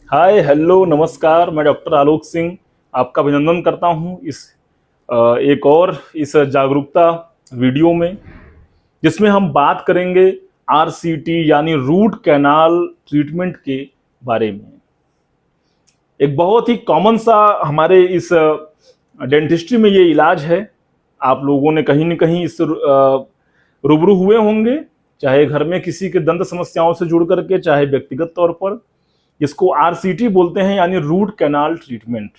Hi hello नमस्कार। मैं doctor Alok Singh आपका अभिनंदन करता हूं इस एक और इस जागरूकता वीडियो में, जिसमें हम बात करेंगे आरसीटी यानी रूट कैनाल ट्रीटमेंट के बारे में। एक बहुत ही कॉमन सा हमारे इस डेंटिस्ट्री में ये इलाज है। आप लोगों ने कहीं न कहीं इससे रूबरू हुए होंगे, चाहे घर में किसी के दंत समस्याओं से जुड़ करके, चाहे व्यक्तिगत तौर पर। इसको आरसीटी बोलते हैं, यानी रूट कैनाल ट्रीटमेंट।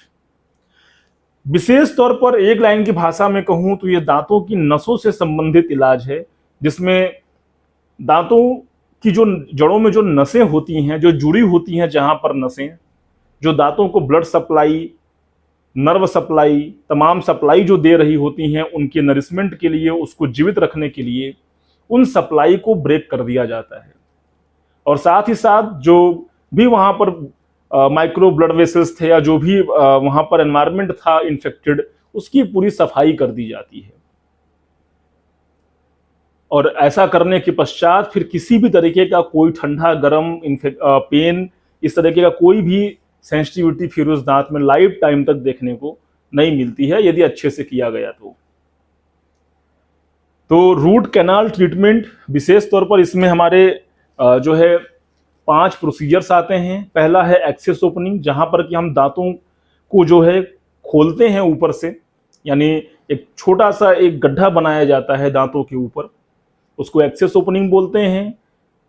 विशेष तौर पर एक लाइन की भाषा में कहूं तो यह दांतों की नसों से संबंधित इलाज है, जिसमें दांतों की जो जड़ों में जो नसें होती हैं, जो जुड़ी होती हैं, जहां पर नसें जो दांतों को ब्लड सप्लाई, नर्व सप्लाई, तमाम सप्लाई जो दे रही होती हैं, उनके नरिशमेंट के लिए, उसको जीवित रखने के लिए उन सप्लाई को ब्रेक कर दिया जाता है। और साथ ही साथ जो भी वहां पर माइक्रो ब्लड वेसल्स थे या जो भी वहां पर एनवायरनमेंट था इन्फेक्टेड, उसकी पूरी सफाई कर दी जाती है। और ऐसा करने के पश्चात फिर किसी भी तरीके का कोई ठंडा गर्म पेन, इस तरीके का कोई भी सेंसिटिविटी फिर उस दांत में लाइफ टाइम तक देखने को नहीं मिलती है, यदि अच्छे से किया गया तो रूट कैनाल ट्रीटमेंट विशेष तौर पर इसमें हमारे जो है 5 प्रोसीजर्स आते हैं। पहला है एक्सेस ओपनिंग, जहां पर कि हम दांतों को जो है खोलते हैं ऊपर से, यानी एक छोटा सा एक गड्ढा बनाया जाता है दांतों के ऊपर, उसको एक्सेस ओपनिंग बोलते हैं।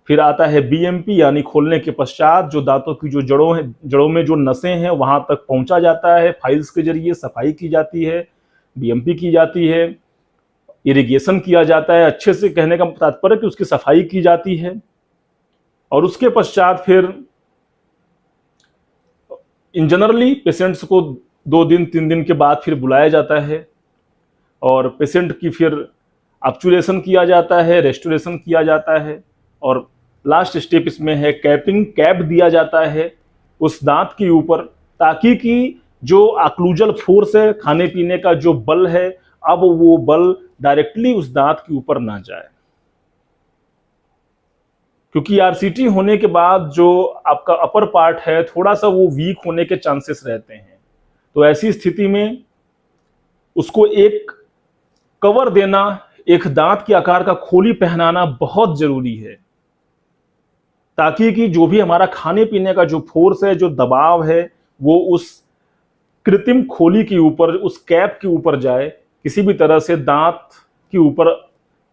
फिर आता है बीएमपी, यानी खोलने के पश्चात जो दांतों की जो जड़ों में जो नसें हैं वहां तक पहुंचा जाता है, फाइल्स के जरिए सफाई की जाती है, बीएमपी की जाती है, इरिगेशन किया जाता है। अच्छे से कहने का तात्पर्य कि उसकी सफाई की जाती है। और उसके पश्चात फिर इन जनरली पेशेंट्स को 2 दिन 3 दिन के बाद फिर बुलाया जाता है और पेशेंट की फिर ऑब्चुलेशन किया जाता है, रेस्टोरेशन किया जाता है। और लास्ट स्टेप इसमें है कैप दिया जाता है उस दांत के ऊपर, ताकि कि जो ऑक्लूजल फोर्स है, खाने पीने का जो बल है, अब वो बल डायरेक्टली उस दांत के ऊपर ना जाए। क्योंकि आरसीटी होने के बाद जो आपका अपर पार्ट है, थोड़ा सा वो वीक होने के चांसेस रहते हैं। तो ऐसी स्थिति में उसको एक कवर देना, एक दांत के आकार का खोली पहनाना बहुत जरूरी है, ताकि कि जो भी हमारा खाने पीने का जो फोर्स है, जो दबाव है, वो उस कृत्रिम खोली के ऊपर, उस कैप के ऊपर जाए, किसी भी तरह से दांत के ऊपर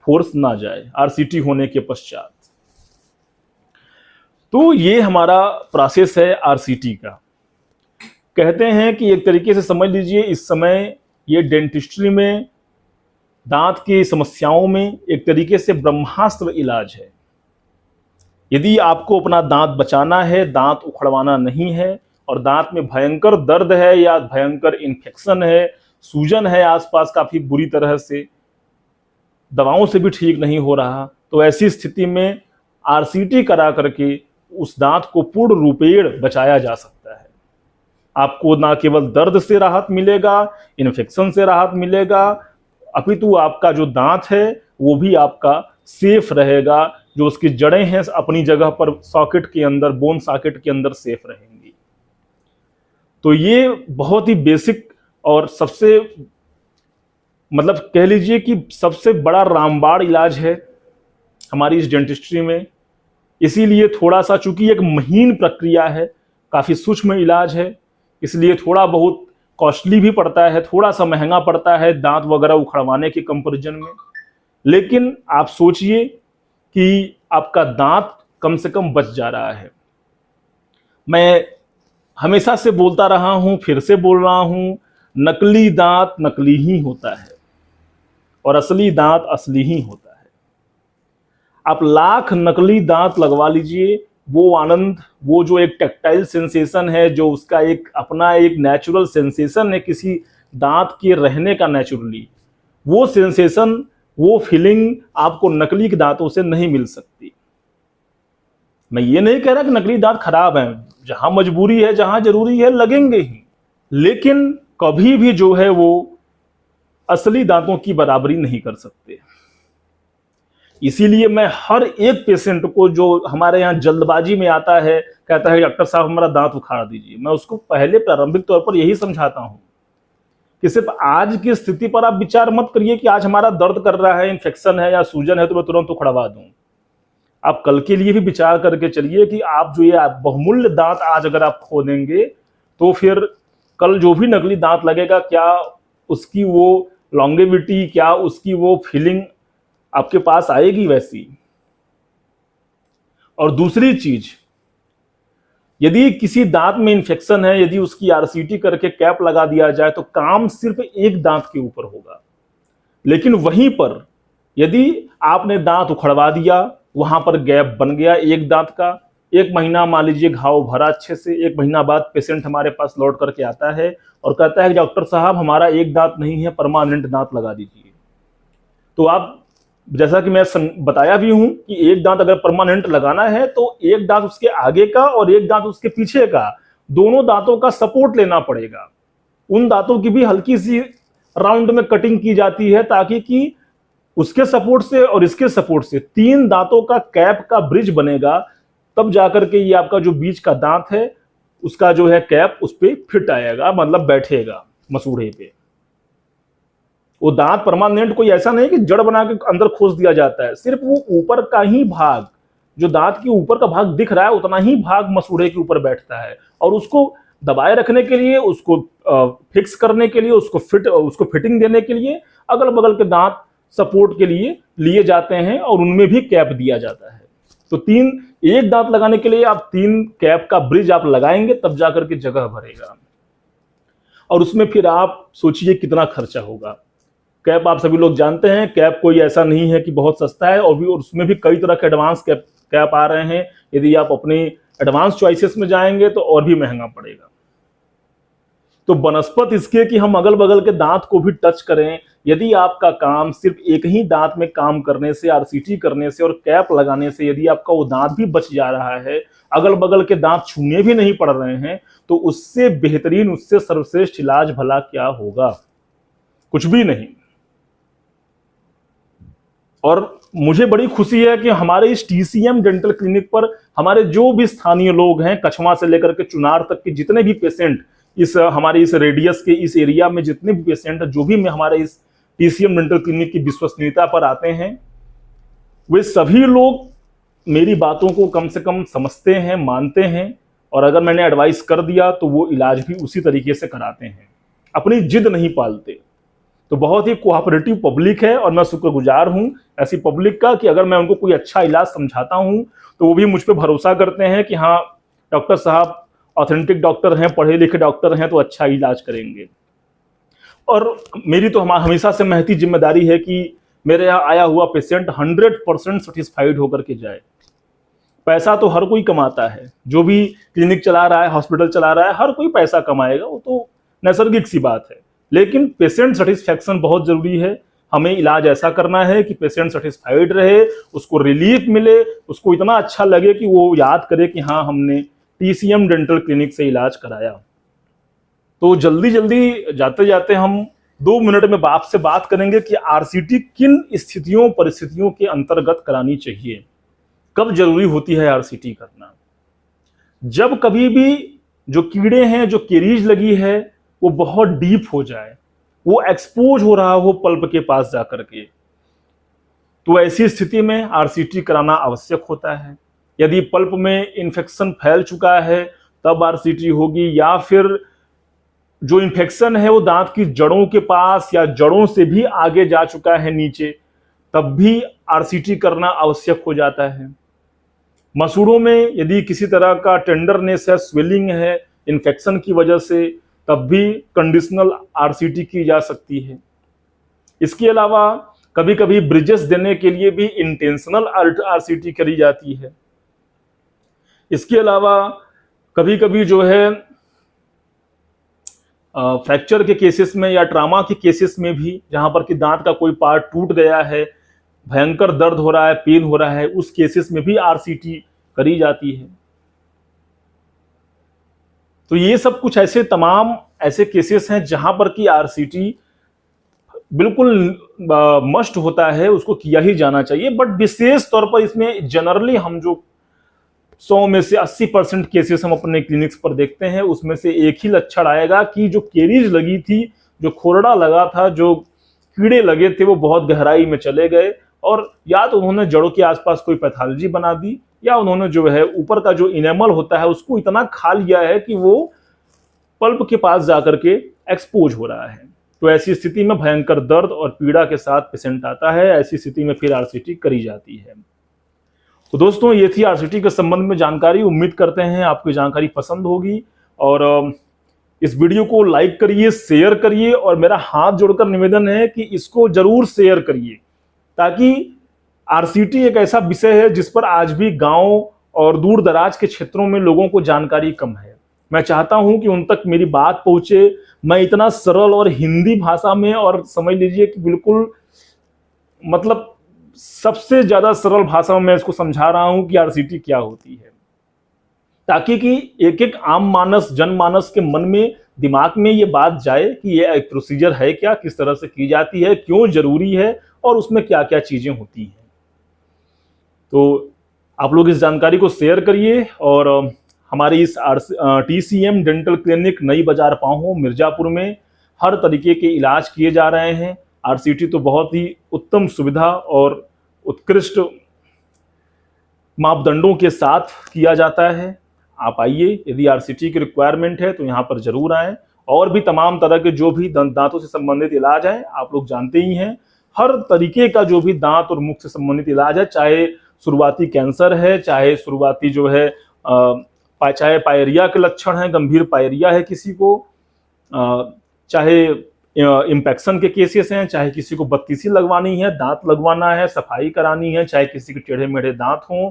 फोर्स ना जाए आरसीटी होने के पश्चात। तो ये हमारा प्रोसेस है आरसीटी का। कहते हैं कि एक तरीके से समझ लीजिए, इस समय ये डेंटिस्ट्री में दांत की समस्याओं में एक तरीके से ब्रह्मास्त्र इलाज है। यदि आपको अपना दांत बचाना है, दांत उखड़वाना नहीं है, और दांत में भयंकर दर्द है या भयंकर इन्फेक्शन है, सूजन है आसपास काफी बुरी तरह से, दवाओं से भी ठीक नहीं हो रहा, तो ऐसी स्थिति में आरसीटी करा करके उस दांत को पूर्ण रूपेण बचाया जा सकता है। आपको ना केवल दर्द से राहत मिलेगा, इन्फेक्शन से राहत मिलेगा, अपितु आपका जो दांत है वो भी आपका सेफ रहेगा। जो उसकी जड़ें हैं अपनी जगह पर सॉकेट के अंदर, बोन सॉकेट के अंदर सेफ रहेंगी। तो ये बहुत ही बेसिक और सबसे मतलब कह लीजिए कि सबसे बड़ा रामबाण इलाज है हमारी इस डेंटिस्ट्री में। इसीलिए थोड़ा सा, चूंकि एक महीन प्रक्रिया है, काफी सूक्ष्म इलाज है, इसलिए थोड़ा बहुत कॉस्टली भी पड़ता है, थोड़ा सा महंगा पड़ता है दांत वगैरह उखड़वाने के कंपैरिजन में। लेकिन आप सोचिए कि आपका दांत कम से कम बच जा रहा है। मैं हमेशा से बोलता रहा हूं, फिर से बोल रहा हूं, नकली दांत नकली ही होता है और असली दांत असली ही होता है। आप लाख नकली दांत लगवा लीजिए, वो आनंद, वो जो एक टेक्टाइल सेंसेशन है, जो उसका एक अपना एक नेचुरल सेंसेशन है किसी दांत के रहने का नेचुरली, वो सेंसेशन, वो फीलिंग आपको नकली के दांतों से नहीं मिल सकती। मैं ये नहीं कह रहा कि नकली दांत खराब हैं, जहां मजबूरी है, जहां जरूरी है, लगेंगे ही, लेकिन कभी भी जो है वो असली दांतों की बराबरी नहीं कर सकते। इसीलिए मैं हर एक पेशेंट को जो हमारे यहाँ जल्दबाजी में आता है, कहता है डॉक्टर साहब हमारा दांत उखाड़ दीजिए, मैं उसको पहले प्रारंभिक तौर पर यही समझाता हूं कि सिर्फ आज की स्थिति पर आप विचार मत करिए कि आज हमारा दर्द कर रहा है, इन्फेक्शन है या सूजन है तो मैं तुरंत उखड़वा दूं। आप कल के लिए भी विचार करके चलिए कि आप जो ये बहुमूल्य दांत आज अगर आप खो देंगे तो फिर कल जो भी नकली दांत लगेगा, क्या उसकी वो लॉन्गेविटी, क्या उसकी वो फीलिंग आपके पास आएगी वैसी। और दूसरी चीज, यदि किसी दांत में इंफेक्शन है, यदि उसकी आरसीटी करके कैप लगा दिया जाए तो काम सिर्फ एक दांत के ऊपर होगा। लेकिन वहीं पर यदि आपने दांत उखड़वा दिया, वहां पर गैप बन गया एक दांत का, 1 महीना मान लीजिए घाव भरा अच्छे से, 1 महीना बाद पेशेंट हमारे पास लौट करके आता है और कहता है कि डॉक्टर साहब हमारा एक दांत नहीं है, परमानेंट दांत लगा दीजिए। तो आप, जैसा कि मैं बताया भी हूं कि एक दांत अगर परमानेंट लगाना है तो एक दांत उसके आगे का और एक दांत उसके पीछे का, दोनों दांतों का सपोर्ट लेना पड़ेगा। उन दांतों की भी हल्की सी राउंड में कटिंग की जाती है ताकि कि उसके सपोर्ट से और इसके सपोर्ट से 3 दांतों का कैप का ब्रिज बनेगा, तब जाकर के ये आपका जो बीच का दांत है उसका जो है कैप उस पर फिट आएगा, मतलब बैठेगा मसूड़े पे। वो दांत परमानेंट कोई ऐसा नहीं कि जड़ बना के अंदर खोस दिया जाता है, सिर्फ वो ऊपर का ही भाग, जो दांत के ऊपर का भाग दिख रहा है उतना ही भाग मसूड़े के ऊपर बैठता है। और उसको दबाए रखने के लिए, उसको फिक्स करने के लिए, उसको फिटिंग देने के लिए अगल बगल के दांत सपोर्ट के लिए लिए जाते हैं और उनमें भी कैप दिया जाता है। तो एक दांत लगाने के लिए आप 3 कैप का ब्रिज आप लगाएंगे, तब जाकर के जगह भरेगा। और उसमें फिर आप सोचिए कितना खर्चा होगा। कैप आप सभी लोग जानते हैं, कैप कोई ऐसा नहीं है कि बहुत सस्ता है, और उसमें भी कई तरह के एडवांस कैप आ रहे हैं। यदि आप अपनी एडवांस चॉइसेस में जाएंगे तो और भी महंगा पड़ेगा। तो बनस्पत इसके कि हम अगल बगल के दांत को भी टच करें। यदि आपका काम सिर्फ एक ही दांत में काम करने से, आरसीटी करने से और कैप लगाने से यदि आपका वो दांत भी बच जा रहा है, अगल बगल के दांत छूने भी नहीं पड़ रहे हैं, तो उससे बेहतरीन, उससे सर्वश्रेष्ठ इलाज भला क्या होगा? कुछ भी नहीं। और मुझे बड़ी खुशी है कि हमारे इस टीसीएम डेंटल क्लिनिक पर हमारे जो भी स्थानीय लोग हैं, कछवा से लेकर के चुनार तक के जितने भी पेशेंट, हमारे इस रेडियस के इस एरिया में जितने भी पेशेंट जो भी में हमारे इस टीसीएम डेंटल क्लिनिक की विश्वसनीयता पर आते हैं, वे सभी लोग मेरी बातों को कम से कम समझते हैं, मानते हैं, और अगर मैंने एडवाइस कर दिया तो वो इलाज भी उसी तरीके से कराते हैं, अपनी जिद नहीं पालते। तो बहुत ही कोऑपरेटिव पब्लिक है और मैं शुक्रगुजार हूं ऐसी पब्लिक का कि अगर मैं उनको कोई अच्छा इलाज समझाता हूं तो वो भी मुझ पर भरोसा करते हैं कि हाँ डॉक्टर साहब ऑथेंटिक डॉक्टर हैं, पढ़े लिखे डॉक्टर हैं, तो अच्छा इलाज करेंगे। और मेरी तो हमेशा से महती जिम्मेदारी है कि मेरे यहाँ आया हुआ पेशेंट 100% सेटिस्फाइड होकर के जाए। पैसा तो हर कोई कमाता है, जो भी क्लिनिक चला रहा है, हॉस्पिटल चला रहा है, हर कोई पैसा कमाएगा, वो तो नैसर्गिक सी बात है। लेकिन पेशेंट सेटिस्फैक्शन बहुत जरूरी है। हमें इलाज ऐसा करना है कि पेशेंट सेटिस्फाइड रहे, उसको रिलीफ मिले, उसको इतना अच्छा लगे कि वो याद करे कि हाँ हमने टीसीएम डेंटल क्लिनिक से इलाज कराया। तो जल्दी जल्दी जाते जाते हम 2 मिनट में आपसे बात करेंगे कि आरसीटी किन स्थितियों परिस्थितियों के अंतर्गत करानी चाहिए, कब जरूरी होती है आरसीटी करना। जब कभी भी जो कीड़े हैं, जो केरीज लगी है, वो बहुत डीप हो जाए, वो एक्सपोज हो रहा हो पल्प के पास जाकर के, तो ऐसी स्थिति में आरसीटी कराना आवश्यक होता है। यदि पल्प में इंफेक्शन फैल चुका है तब आरसीटी होगी, या फिर जो इंफेक्शन है वो दांत की जड़ों के पास या जड़ों से भी आगे जा चुका है नीचे, तब भी आरसीटी करना आवश्यक हो जाता है। मसूड़ों में यदि किसी तरह का टेंडरनेस है, स्वेलिंग है इंफेक्शन की वजह से, तब भी कंडीशनल आरसीटी की जा सकती है। इसके अलावा कभी कभी ब्रिजेस देने के लिए भी इंटेंशनल आरसीटी करी जाती है। इसके अलावा कभी कभी जो है फ्रैक्चर के केसेस में या ट्रामा के केसेस में भी, जहां पर कि दांत का कोई पार्ट टूट गया है, भयंकर दर्द हो रहा है, पेन हो रहा है, उस केसेस में भी आरसीटी करी जाती है। तो ये सब कुछ ऐसे तमाम ऐसे केसेस हैं जहां पर कि आरसीटी बिल्कुल मस्ट होता है, उसको किया ही जाना चाहिए। बट विशेष तौर पर इसमें जनरली हम जो 100 में से 80% केसेस हम अपने क्लिनिक्स पर देखते हैं, उसमें से एक ही लक्षण आएगा कि जो केरीज लगी थी, जो खोरड़ा लगा था, जो कीड़े लगे थे, वो बहुत गहराई में चले गए और या तो उन्होंने जड़ों के आसपास कोई पैथोलॉजी बना दी या उन्होंने जो है ऊपर का जो इनेमल होता है उसको इतना खा लिया है कि वो पल्प के पास जाकर के एक्सपोज हो रहा है। तो ऐसी स्थिति में भयंकर दर्द और पीड़ा के साथ पेशेंट आता है। ऐसी स्थिति में फिर आरसीटी करी जाती है। तो दोस्तों, ये थी आरसीटी के संबंध में जानकारी। उम्मीद करते हैं आपको जानकारी पसंद होगी और इस वीडियो को लाइक करिए, शेयर करिए और मेरा हाथ जोड़कर निवेदन है कि इसको जरूर शेयर करिए, ताकि आरसीटी एक ऐसा विषय है जिस पर आज भी गांव और दूर दराज के क्षेत्रों में लोगों को जानकारी कम है। मैं चाहता हूं कि उन तक मेरी बात पहुंचे। मैं इतना सरल और हिंदी भाषा में और समझ लीजिए कि बिल्कुल मतलब सबसे ज्यादा सरल भाषा में मैं इसको समझा रहा हूं कि आरसीटी क्या होती है, ताकि कि एक एक आम मानस, जनमानस के मन में, दिमाग में ये बात जाए कि ये एक प्रोसीजर है क्या, किस तरह से की जाती है, क्यों जरूरी है और उसमें क्या क्या चीजें होती हैं। तो आप लोग इस जानकारी को शेयर करिए और हमारी इस TCM डेंटल क्लिनिक नई बाजार पाहो मिर्जापुर में हर तरीके के इलाज किए जा रहे हैं। आरसीटी तो बहुत ही उत्तम सुविधा और उत्कृष्ट मापदंडों के साथ किया जाता है। आप आइए, यदि आरसीटी की रिक्वायरमेंट है तो यहाँ पर जरूर आएं। और भी तमाम तरह के जो भी दांतों से संबंधित इलाज हैं, आप लोग जानते ही हैं, हर तरीके का जो भी दांत और मुख से संबंधित इलाज है, चाहे शुरुआती कैंसर है, चाहे शुरुआती जो है चाहे पायरिया के लक्षण है, गंभीर पायरिया है किसी को, चाहे इंफेक्शन के केसेस हैं, चाहे किसी को बत्तीसी लगवानी है, दांत लगवाना है, सफाई करानी है, चाहे किसी के टेढ़े मेढ़े दांत हों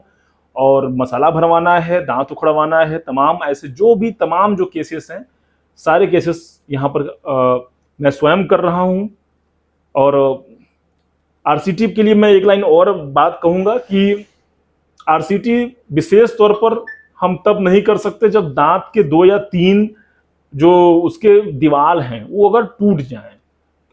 और मसाला भरवाना है, दांत उखड़वाना है, तमाम ऐसे जो भी तमाम जो केसेस हैं, सारे केसेस यहाँ पर मैं स्वयं कर रहा हूँ। और आरसीटी के लिए मैं एक लाइन और बात कहूँगा कि आरसीटी विशेष तौर पर हम तब नहीं कर सकते जब दांत के 2 या 3 जो उसके दीवार हैं वो अगर टूट जाएं,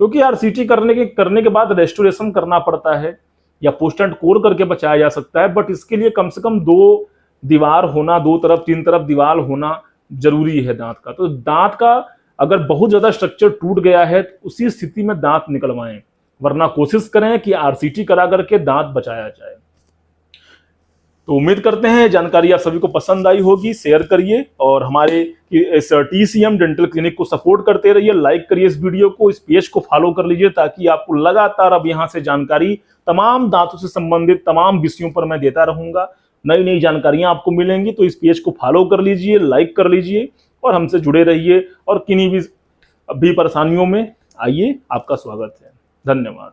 क्योंकि आरसीटी करने के बाद रेस्टोरेशन करना पड़ता है या पोस्ट एंड कोर करके बचाया जा सकता है। बट इसके लिए कम से कम 2 दीवार होना, 2 तरफ 3 तरफ दीवार होना जरूरी है दांत का। तो दांत का अगर बहुत ज्यादा स्ट्रक्चर टूट गया है तो उसी स्थिति में दांत निकलवाएं, वरना कोशिश करें कि आरसीटी करा करके दांत बचाया जाए। तो उम्मीद करते हैं जानकारी आप सभी को पसंद आई होगी। शेयर करिए और हमारे इस TCM डेंटल क्लिनिक को सपोर्ट करते रहिए। लाइक करिए इस वीडियो को, इस पेज को फॉलो कर लीजिए, ताकि आपको लगातार अब यहाँ से जानकारी तमाम दांतों से संबंधित तमाम विषयों पर मैं देता रहूंगा। नई नई जानकारियां आपको मिलेंगी। तो इस पेज को फॉलो कर लीजिए, लाइक कर लीजिए और हमसे जुड़े रहिए। और किन्हीं भी परेशानियों में आइए, आपका स्वागत है। धन्यवाद।